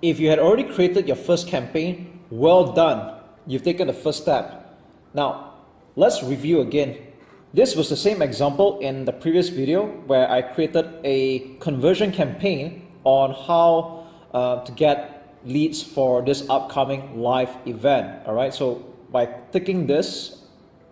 if you had already created your first campaign, well done. You've taken the first step. Now, let's review again. This was the same example in the previous video where I created a conversion campaign on how to get leads for this upcoming live event. All right, so by clicking this,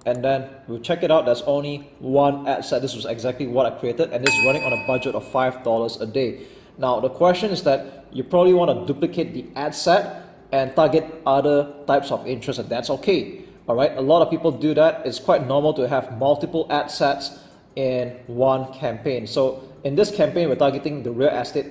and then we'll check it out, there's only one ad set. This was exactly what I created, and this is running on a budget of $5 a day. Now, the question is that you probably want to duplicate the ad set and target other types of interest, and that's okay. All right, a lot of people do that. It's quite normal to have multiple ad sets in one campaign. So in this campaign, we're targeting the real estate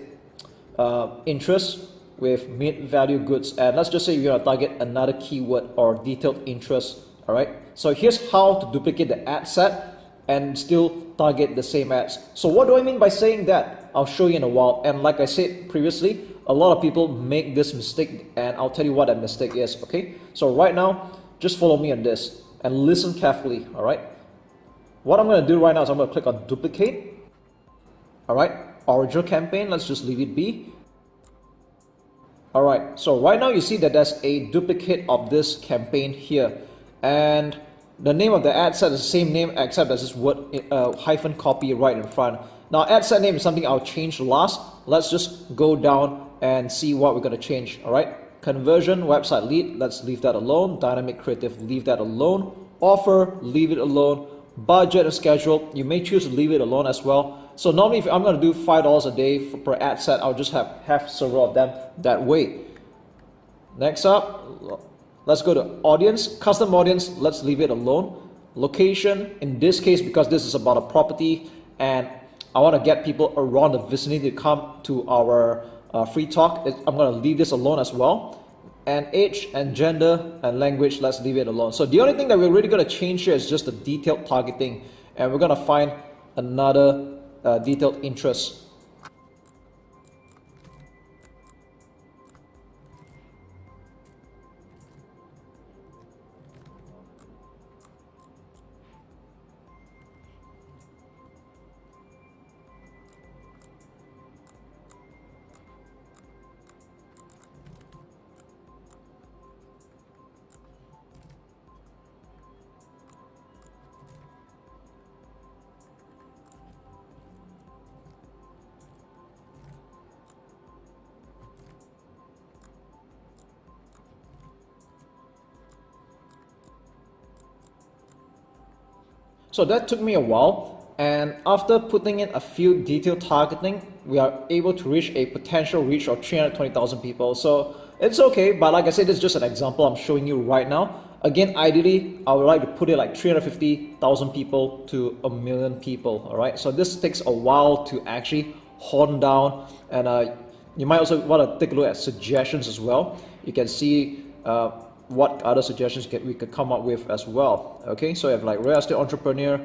interest with mid-value goods. And let's just say you're going to target another keyword or detailed interest. All right, so here's how to duplicate the ad set and still target the same ads. So what do I mean by saying that? I'll show you in a while. And like I said previously, a lot of people make this mistake, and I'll tell you what that mistake is. Okay, so right now, just follow me on this and listen carefully. All right, what I'm going to do right now is I'm going to click on duplicate. All right, original campaign, let's just leave it be. All right, so right now you see that there's a duplicate of this campaign here, and the name of the ad set is the same name except there's this word hyphen copy right in front. Now, ad set name is something I'll change last. Let's just go down and see what we're going to change. All right, conversion, website lead, let's leave that alone. Dynamic creative, leave that alone. Offer, leave it alone. Budget and schedule, you may choose to leave it alone as well. So normally if I'm going to do $5 a day per ad set, I'll just have several of them that way. Next up, let's go to audience, custom audience, let's leave it alone. Location, in this case, because this is about a property and I want to get people around the vicinity to come to our free talk, I'm going to leave this alone as well. And age and gender and language, let's leave it alone. So the only thing that we're really going to change here is just the detailed targeting, and we're going to find another detailed interest. So that took me a while, and after putting in a few detailed targeting, we are able to reach a potential reach of 320,000 people. So it's okay, but like I said, this is just an example I'm showing you right now. Again, ideally, I would like to put it like 350,000 people to 1 million people, all right? So this takes a while to actually hone down, and you might also want to take a look at suggestions as well. You can see what other suggestions we could come up with as well. Okay, so you have like real estate entrepreneur,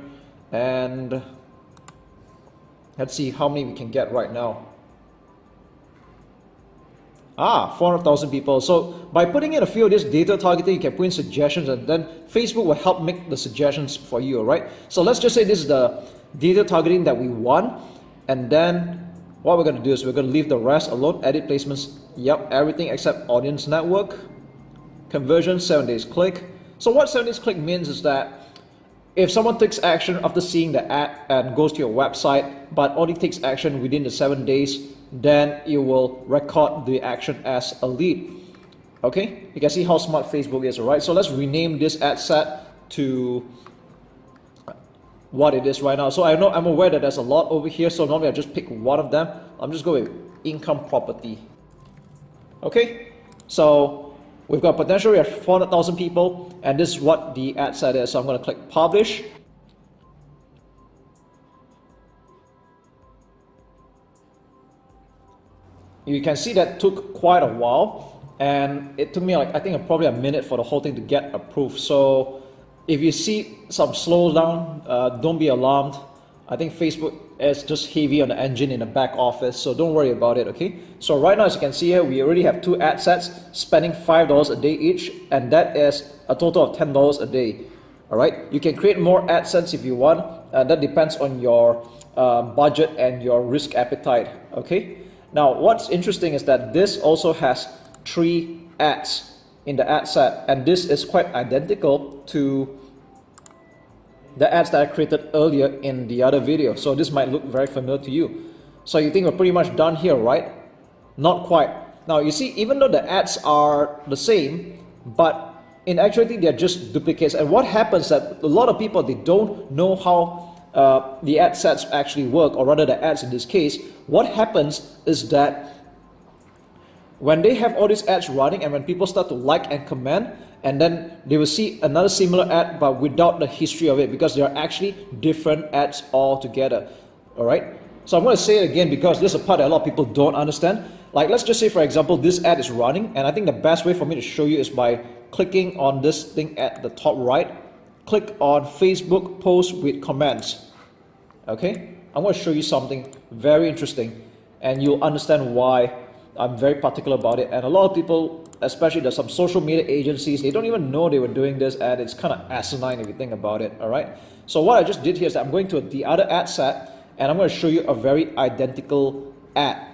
and let's see how many we can get right now. 400,000 people. So by putting in a few of this data targeting, you can put in suggestions, and then Facebook will help make the suggestions for you, all right? So let's just say this is the data targeting that we want, and then what we're going to do is we're going to leave the rest alone. Edit placements, yep, everything except audience network. Conversion, 7 days click. So what 7 days click means is that if someone takes action after seeing the ad and goes to your website, but only takes action within the 7 days, then you will record the action as a lead. Okay, you can see how smart Facebook is, right? So let's rename this ad set to what it is right now. So I'm aware that there's a lot over here, so normally I just pick one of them. I'm just going with income property. Okay, so we've got potentially 400,000 people, and this is what the ad set is. So I'm going to click publish. You can see that took quite a while, and it took me like, I think probably a minute for the whole thing to get approved. So if you see some slowdown, don't be alarmed. I think Facebook is just heavy on the engine in the back office, so don't worry about it, okay? So right now, as you can see here, we already have 2 ad sets spending $5 a day each, and that is a total of $10 a day, all right? You can create more ad sets if you want, and that depends on your budget and your risk appetite, okay? Now, what's interesting is that this also has 3 ads in the ad set, and this is quite identical to the ads that I created earlier in the other video. So this might look very familiar to you. So you think we're pretty much done here, right? Not quite. Now you see, even though the ads are the same, but in actuality they're just duplicates. And what happens that a lot of people, they don't know how the ad sets actually work, or rather the ads in this case. What happens is that when they have all these ads running, and when people start to like and comment, and then they will see another similar ad but without the history of it, because they are actually different ads altogether. Alright, so I'm going to say it again because this is a part that a lot of people don't understand. Like, let's just say, for example, this ad is running, and I think the best way for me to show you is by clicking on this thing at the top right. Click on Facebook post with comments. Okay, I'm going to show you something very interesting, and you'll understand why I'm very particular about it. And a lot of people, especially there's some social media agencies, they don't even know they were doing this, and it's kind of asinine if you think about it. Alright, so what I just did here is that I'm going to the other ad set, and I'm going to show you a very identical ad,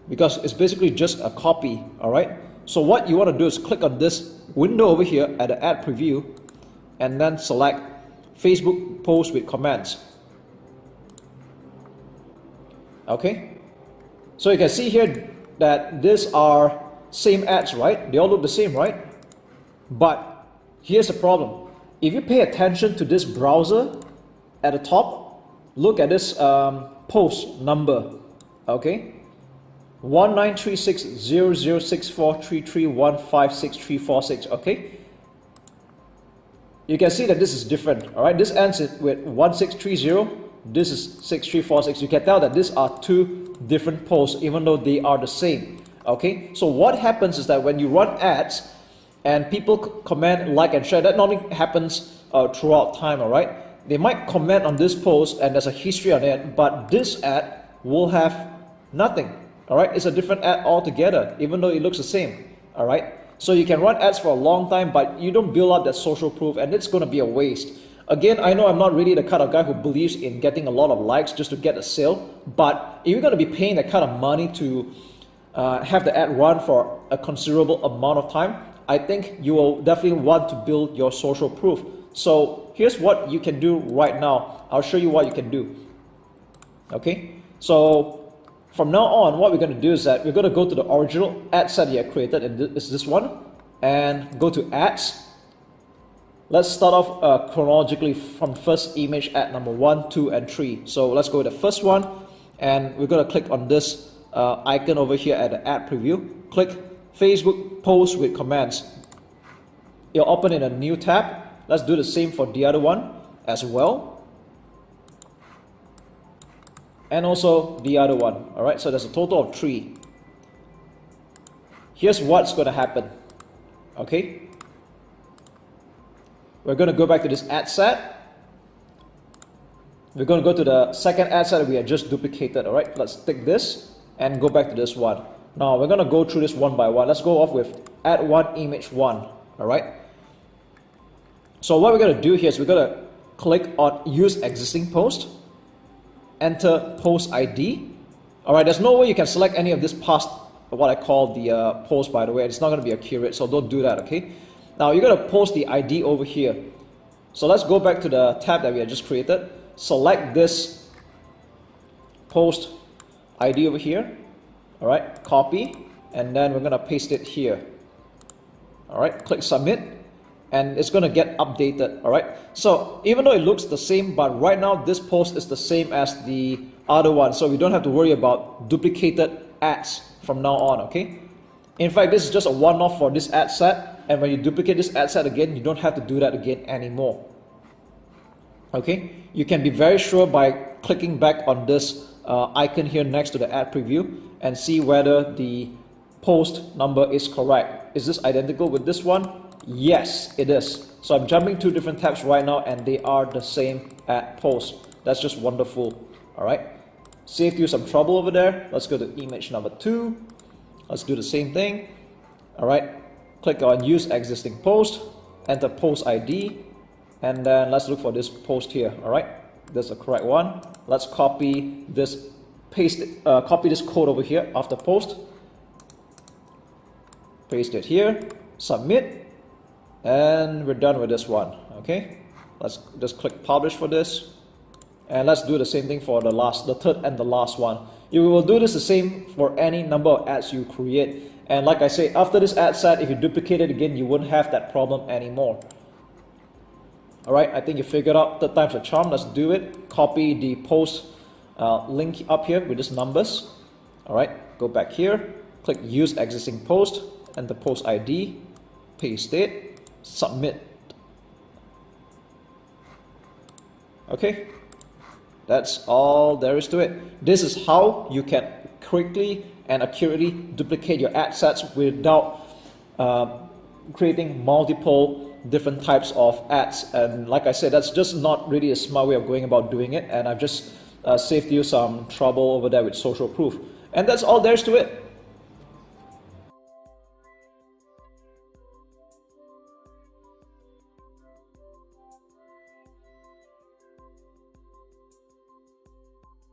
because it's basically just a copy. Alright, so what you want to do is click on this window over here at the ad preview, and then select Facebook post with comments. Okay, so you can see here that these are same ads, right? They all look the same, right? But here's the problem. If you pay attention to this browser at the top, look at this post number. Okay, 1936006433156346. Okay, you can see that this is different. All right, this ends with 1630. This is 6346. You can tell that these are 2 different posts, even though they are the same. Okay, so what happens is that when you run ads and people comment, like, and share, that not only happens throughout time. All right, they might comment on this post and there's a history on it, but this ad will have nothing. All right, it's a different ad altogether, even though it looks the same. All right, so you can run ads for a long time, but you don't build up that social proof, and it's going to be a waste. Again, I know I'm not really the kind of guy who believes in getting a lot of likes just to get a sale, but if you're going to be paying that kind of money to have the ad run for a considerable amount of time, I think you will definitely want to build your social proof. So here's what you can do right now. I'll show you what you can do. Okay, so from now on, what we're going to do is that we're going to go to the original ad set you created, and it's this one, and go to ads. Let's start off chronologically from first image ad number 1, 2, and 3. So let's go to the first one, and we're going to click on this icon over here at the ad preview. Click Facebook post with comments. It'll open in a new tab. Let's do the same for the other one as well, and also the other one. Alright, so there's a total of 3. Here's what's going to happen. Okay, we're going to go back to this ad set. We're going to go to the second ad set that we had just duplicated. Alright, let's take this and go back to this one. Now we're going to go through this one by one. Let's go off with ad 1, image 1. Alright, so what we're going to do here is we're going to click on use existing post, enter post ID. Alright, there's no way you can select any of this past, what I call the post, by the way. It's not going to be accurate, so don't do that. Okay, now you're going to post the ID over here. So let's go back to the tab that we had just created. Select this post ID over here. Alright, copy, and then we're going to paste it here. Alright, click submit, and it's going to get updated. Alright, so even though it looks the same, but right now this post is the same as the other one, so we don't have to worry about duplicated ads from now on. Okay, in fact, this is just a one-off for this ad set, and when you duplicate this ad set again, you don't have to do that again anymore. Okay, you can be very sure by clicking back on this icon here next to the ad preview and see whether the post number is correct. Is this identical with this one? Yes, it is. So I'm jumping 2 different tabs right now, and they are the same ad post. That's just wonderful. Alright, saved you some trouble over there. Let's go to image number 2. Let's do the same thing. Alright, click on use existing post, enter post ID, and then let's look for this post here. Alright, that's the correct one. Let's copy this copy this code over here after post, paste it here, submit, and we're done with this one. Okay, let's just click publish for this, and let's do the same thing for the third and the last one. You will do this the same for any number of ads you create, and like I say, after this ad set, if you duplicate it again, you wouldn't have that problem anymore. Alright, I think you figured out third time's a charm. Let's do it. Copy the post link up here with these numbers. Alright, go back here, click use existing post, and the post ID, paste it, submit. Okay, that's all there is to it. This is how you can quickly and accurately duplicate your ad sets without creating multiple different types of ads. And like I said, that's just not really a smart way of going about doing it, and I've just saved you some trouble over there with social proof. And that's all there is to it.